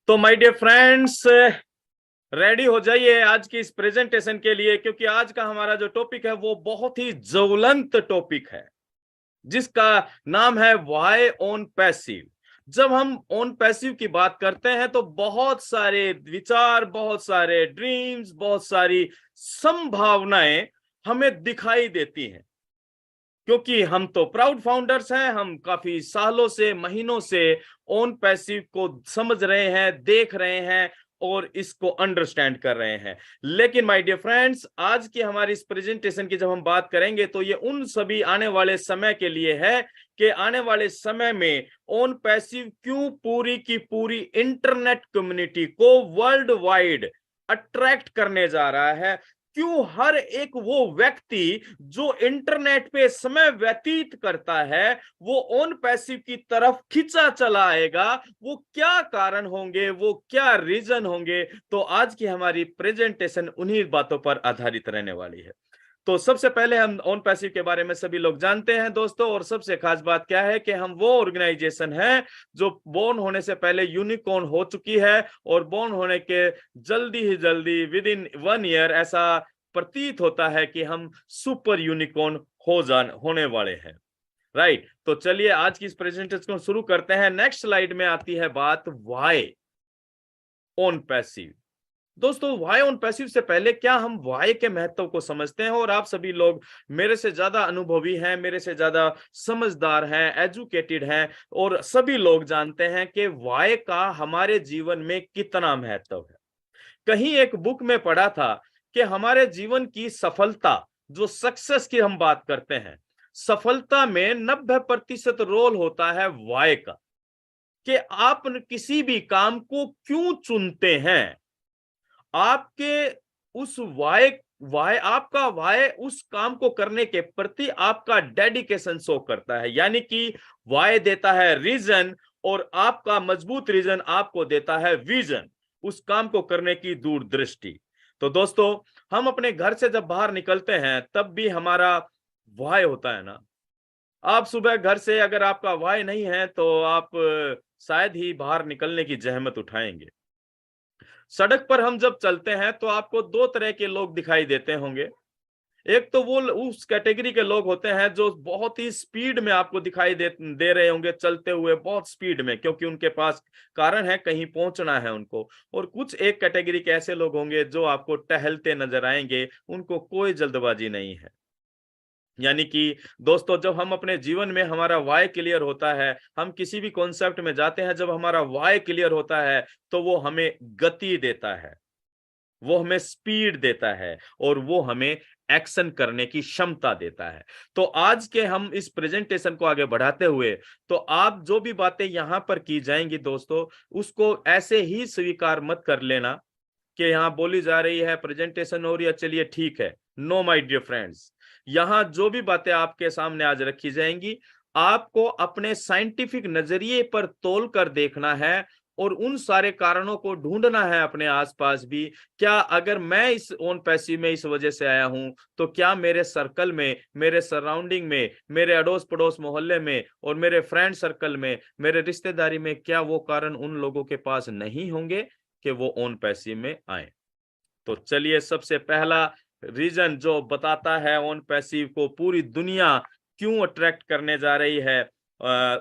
तो my dear friends, ready हो जाइए आज की इस प्रेजेंटेशन के लिए, क्योंकि आज का हमारा जो टॉपिक है वो बहुत ही ज्वलंत टॉपिक है, जिसका नाम है व्हाई ऑन पैसिव। जब हम ऑन पैसिव की बात करते हैं तो बहुत सारे विचार, बहुत सारे ड्रीम्स, बहुत सारी संभावनाएं हमें दिखाई देती हैं, क्योंकि हम तो प्राउड फाउंडर्स हैं। हम काफी सालों से, महीनों से ओन पैसिव को समझ रहे हैं, देख रहे हैं और इसको अंडरस्टैंड कर रहे हैं। लेकिन माय डियर फ्रेंड्स, आज की हमारी इस प्रेजेंटेशन की जब हम बात करेंगे तो ये उन सभी आने वाले समय के लिए है कि आने वाले समय में ओन पैसिव क्यों पूरी की पूरी इंटरनेट कम्युनिटी को वर्ल्ड वाइड अट्रैक्ट करने जा रहा है। क्यों हर एक वो व्यक्ति जो इंटरनेट पे समय व्यतीत करता है वो ऑन पैसिव की तरफ खिंचा चला आएगा। वो क्या कारण होंगे, वो क्या रीजन होंगे? तो आज की हमारी प्रेजेंटेशन उन्हीं बातों पर आधारित रहने वाली है। तो सबसे पहले हम ऑन पैसिव के बारे में सभी लोग जानते हैं दोस्तों, और सबसे खास बात क्या है कि हम वो ऑर्गेनाइजेशन है जो बोर्न होने से पहले यूनिकॉर्न हो चुकी है, और बोर्न होने के जल्दी ही जल्दी विद इन 1 ईयर ऐसा प्रतीत होता है कि हम सुपर यूनिकॉर्न होने वाले हैं। राइट, तो चलिए आज की इस प्रेजेंटेशन को शुरू करते हैं। नेक्स्ट स्लाइड में आती है बात व्हाई ऑन पैसिव। दोस्तों, व्हाई ऑन पैसिव से पहले क्या हम व्हाई के महत्व को समझते हैं? और आप सभी लोग मेरे से ज्यादा अनुभवी हैं, मेरे से ज्यादा समझदार हैं, एजुकेटेड हैं, और सभी लोग जानते हैं कि व्हाई का हमारे जीवन में कितना महत्व है। कहीं एक बुक में पढ़ा था कि हमारे जीवन की सफलता, जो सक्सेस की हम बात करते हैं, सफलता में 90% रोल होता है व्हाई का, कि आप किसी भी काम को क्यों चुनते हैं। आपके उस वाय वाय आपका वाय उस काम को करने के प्रति आपका डेडिकेशन शो करता है। यानी कि वाय देता है रीजन, और आपका मजबूत रीजन आपको देता है विजन, उस काम को करने की दूरदृष्टि। तो दोस्तों, हम अपने घर से जब बाहर निकलते हैं तब भी हमारा वाय होता है ना। आप सुबह घर से, अगर आपका वाय नहीं है तो आप शायद ही बाहर निकलने की जहमत उठाएंगे। सड़क पर हम जब चलते हैं तो आपको दो तरह के लोग दिखाई देते होंगे। एक तो वो उस कैटेगरी के लोग होते हैं जो बहुत ही स्पीड में आपको दिखाई दे रहे होंगे, चलते हुए बहुत स्पीड में, क्योंकि उनके पास कारण है, कहीं पहुंचना है उनको। और कुछ एक कैटेगरी के ऐसे लोग होंगे जो आपको टहलते नजर आएंगे, उनको कोई जल्दबाजी नहीं है। यानी कि दोस्तों, जब हम अपने जीवन में हमारा वाई क्लियर होता है, हम किसी भी कॉन्सेप्ट में जाते हैं, जब हमारा वाई क्लियर होता है तो वो हमें गति देता है, वो हमें स्पीड देता है, और वो हमें एक्शन करने की क्षमता देता है। तो आज के हम इस प्रेजेंटेशन को आगे बढ़ाते हुए, तो आप जो भी बातें यहां पर की जाएंगी दोस्तों, उसको ऐसे ही स्वीकार मत कर लेना कि यहां बोली जा रही है, प्रेजेंटेशन हो रही है, चलिए ठीक है। नो माय डियर फ्रेंड्स, यहां जो भी बातें आपके सामने आज रखी जाएंगी, आपको अपने साइंटिफिक नजरिए पर तोल कर देखना है, और उन सारे कारणों को ढूंढना है अपने आसपास भी। क्या अगर मैं इस ओन पैसिव में इस वजह से आया हूं, तो क्या मेरे सर्कल में, मेरे सराउंडिंग में, मेरे अड़ोस पड़ोस मोहल्ले में, और मेरे फ्रेंड सर्कल में, मेरे रिश्तेदारी में, क्या वो कारण उन लोगों के पास नहीं होंगे कि वो ओन पैसिव में आए? तो चलिए, सबसे पहला रीजन जो बताता है ओन पैसिव को पूरी दुनिया क्यों अट्रैक्ट करने जा रही है,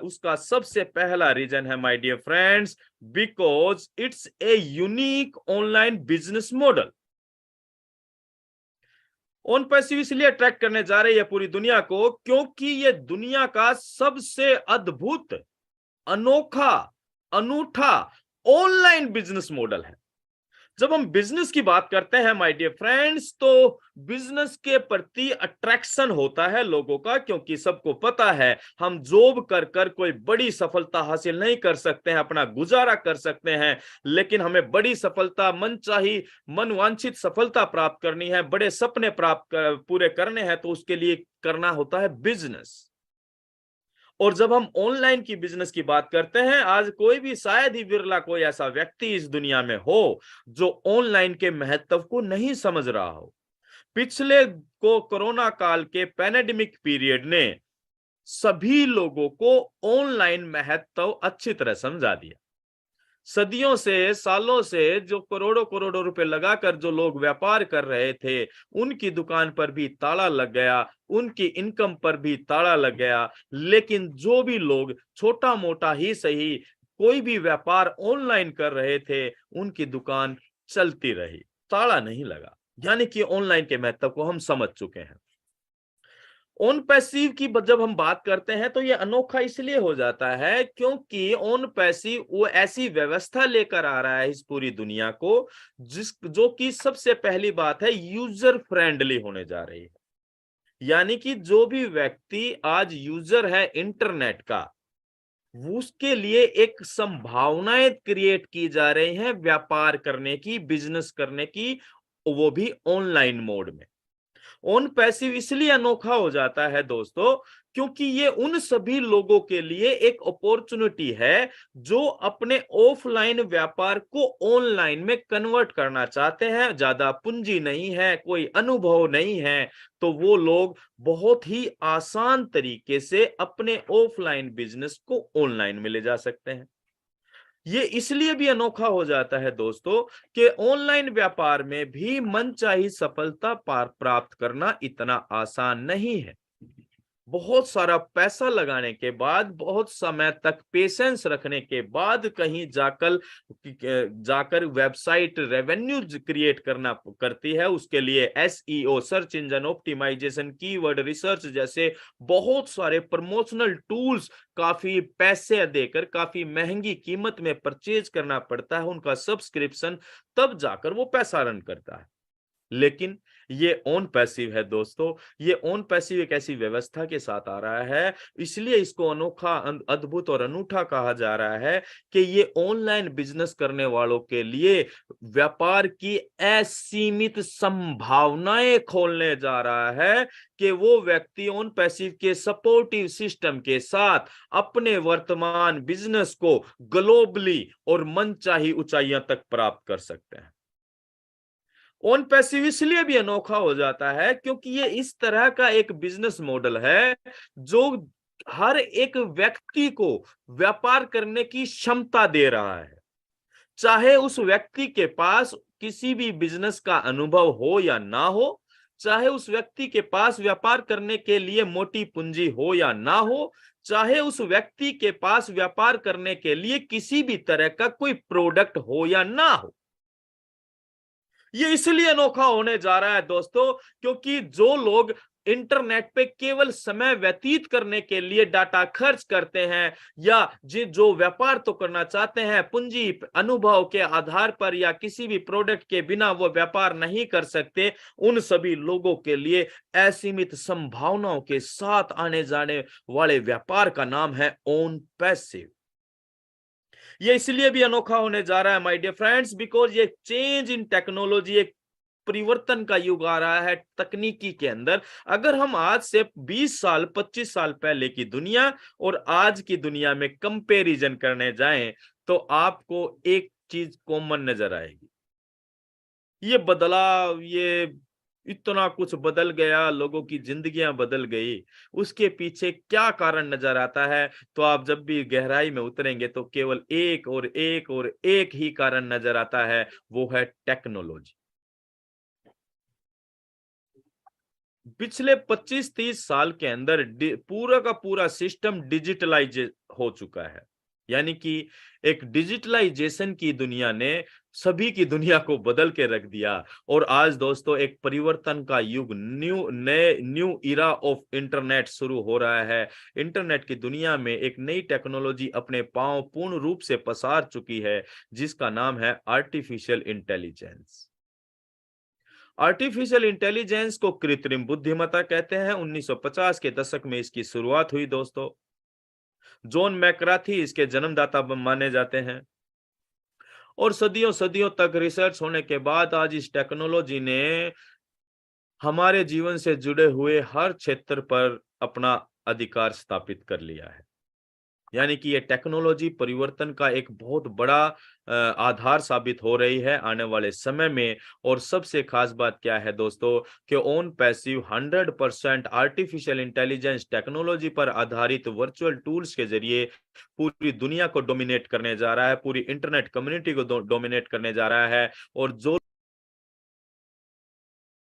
उसका सबसे पहला रीजन है my dear friends, because it's a unique online business model. Own passive इसलिए अट्रैक्ट करने जा रही है पूरी दुनिया को क्योंकि ये दुनिया का सबसे अद्भुत, अनोखा, अनूठा ऑनलाइन बिजनेस मॉडल है। जब हम बिजनेस की बात करते हैं माय डियर फ्रेंड्स, तो बिजनेस के प्रति अट्रैक्शन होता है लोगों का, क्योंकि सबको पता है हम जॉब कर कर कोई बड़ी सफलता हासिल नहीं कर सकते हैं, अपना गुजारा कर सकते हैं। लेकिन हमें बड़ी सफलता, मनचाही, मनवांछित सफलता प्राप्त करनी है, बड़े सपने पूरे करने हैं, तो उसके लिए करना होता है बिजनेस। और जब हम ऑनलाइन की बिजनेस की बात करते हैं, आज कोई भी, शायद ही विरला कोई ऐसा व्यक्ति इस दुनिया में हो जो ऑनलाइन के महत्व को नहीं समझ रहा हो। पिछले को कोरोना काल के पैंडेमिक पीरियड ने सभी लोगों को ऑनलाइन महत्व अच्छी तरह समझा दिया। सदियों से, सालों से जो करोड़ों करोड़ों रुपए लगाकर जो लोग व्यापार कर रहे थे, उनकी दुकान पर भी ताला लग गया, उनकी इनकम पर भी ताला लग गया। लेकिन जो भी लोग छोटा मोटा ही सही कोई भी व्यापार ऑनलाइन कर रहे थे, उनकी दुकान चलती रही, ताला नहीं लगा। यानी कि ऑनलाइन के महत्व को हम समझ चुके हैं। ऑन पैसिव की जब हम बात करते हैं तो ये अनोखा इसलिए हो जाता है क्योंकि ऑन पैसिव वो ऐसी व्यवस्था लेकर आ रहा है इस पूरी दुनिया को, जो कि सबसे पहली बात है यूजर फ्रेंडली होने जा रही है। यानी कि जो भी व्यक्ति आज यूजर है इंटरनेट का, उसके लिए एक संभावनाएं क्रिएट की जा रही हैं व्यापार करने की, बिजनेस करने की, वो भी ऑनलाइन मोड में। ऑन पैसिव इसलिए अनोखा हो जाता है दोस्तों, क्योंकि ये उन सभी लोगों के लिए एक अपॉर्चुनिटी है जो अपने ऑफलाइन व्यापार को ऑनलाइन में कन्वर्ट करना चाहते हैं। ज्यादा पूंजी नहीं है, कोई अनुभव नहीं है, तो वो लोग बहुत ही आसान तरीके से अपने ऑफलाइन बिजनेस को ऑनलाइन में ले जा सकते हैं। ये इसलिए भी अनोखा हो जाता है दोस्तों कि ऑनलाइन व्यापार में भी मनचाही सफलता प्राप्त करना इतना आसान नहीं है। बहुत सारा पैसा लगाने के बाद, बहुत समय तक पेशेंस रखने के बाद कहीं जाकर वेबसाइट रेवेन्यू क्रिएट करती है। उसके लिए SEO, search engine optimisation, keyword research जैसे बहुत सारे प्रमोशनल टूल्स काफी पैसे देकर, काफी महंगी कीमत में परचेज करना पड़ता है, उनका सब्सक्रिप्शन, तब जाकर वो पैसा रन करता है। लेकिन ये ऑन पैसिव है दोस्तों, ये ऑन पैसिव एक ऐसी व्यवस्था के साथ आ रहा है, इसलिए इसको अनोखा, अद्भुत और अनूठा कहा जा रहा है कि ये ऑनलाइन बिजनेस करने वालों के लिए व्यापार की असीमित संभावनाएं खोलने जा रहा है कि वो व्यक्ति ऑन पैसिव के सपोर्टिव सिस्टम के साथ अपने वर्तमान बिजनेस को ग्लोबली और मनचाही ऊंचाइयों तक प्राप्त कर सकते हैं। ऑन पैसिव इसलिए भी अनोखा हो जाता है क्योंकि ये इस तरह का एक बिजनेस मॉडल है जो हर एक व्यक्ति को व्यापार करने की क्षमता दे रहा है। चाहे उस व्यक्ति के पास किसी भी बिजनेस का अनुभव हो या ना हो, चाहे उस व्यक्ति के पास व्यापार करने के लिए मोटी पूंजी हो या ना हो, चाहे उस व्यक्ति के पास व्यापार करने के लिए किसी भी तरह का कोई प्रोडक्ट हो या ना हो। ये इसलिए अनोखा होने जा रहा है दोस्तों क्योंकि जो लोग इंटरनेट पे केवल समय व्यतीत करने के लिए डाटा खर्च करते हैं, या जो व्यापार तो करना चाहते हैं पूंजी अनुभव के आधार पर या किसी भी प्रोडक्ट के बिना वो व्यापार नहीं कर सकते, उन सभी लोगों के लिए असीमित संभावनाओं के साथ आने जाने वाले व्यापार का नाम है ऑन पैसिव। ये इसलिए भी अनोखा होने जा रहा है माय डियर फ्रेंड्स, बिकॉज ये चेंज इन टेक्नोलॉजी, एक परिवर्तन का युग आ रहा है तकनीकी के अंदर। अगर हम आज से 20 साल 25 साल पहले की दुनिया और आज की दुनिया में कंपैरिजन करने जाएं तो आपको एक चीज कॉमन नजर आएगी, ये बदलाव, ये इतना कुछ बदल गया, लोगों की जिंदगियां बदल गई। उसके पीछे क्या कारण नजर आता है, तो आप जब भी गहराई में उतरेंगे तो केवल एक और एक और एक ही कारण नजर आता है, वो है टेक्नोलॉजी। पिछले 25-30 साल के अंदर पूरा का पूरा सिस्टम डिजिटलाइज हो चुका है। यानी कि एक डिजिटलाइजेशन की दुनिया ने सभी की दुनिया को बदल के रख दिया। और आज दोस्तों एक परिवर्तन का युग, न्यू इरा ऑफ इंटरनेट शुरू हो रहा है। इंटरनेट की दुनिया में एक नई टेक्नोलॉजी अपने पांव पूर्ण रूप से पसार चुकी है, जिसका नाम है आर्टिफिशियल इंटेलिजेंस। आर्टिफिशियल इंटेलिजेंस को कृत्रिम बुद्धिमत्ता कहते हैं। 1950 के दशक में इसकी शुरुआत हुई दोस्तों। जॉन मैककार्थी इसके जन्मदाता माने जाते हैं। और सदियों सदियों तक रिसर्च होने के बाद आज इस टेक्नोलॉजी ने हमारे जीवन से जुड़े हुए हर क्षेत्र पर अपना अधिकार स्थापित कर लिया है। यानी कि ये टेक्नोलॉजी परिवर्तन का एक बहुत बड़ा आधार साबित हो रही है आने वाले समय में। और सबसे खास बात क्या है दोस्तों कि on passive 100% artificial intelligence technology पर आधारित वर्चुअल टूल्स के जरिए पूरी दुनिया को डोमिनेट करने जा रहा है, पूरी इंटरनेट कम्युनिटी को डोमिनेट करने जा रहा है। और जो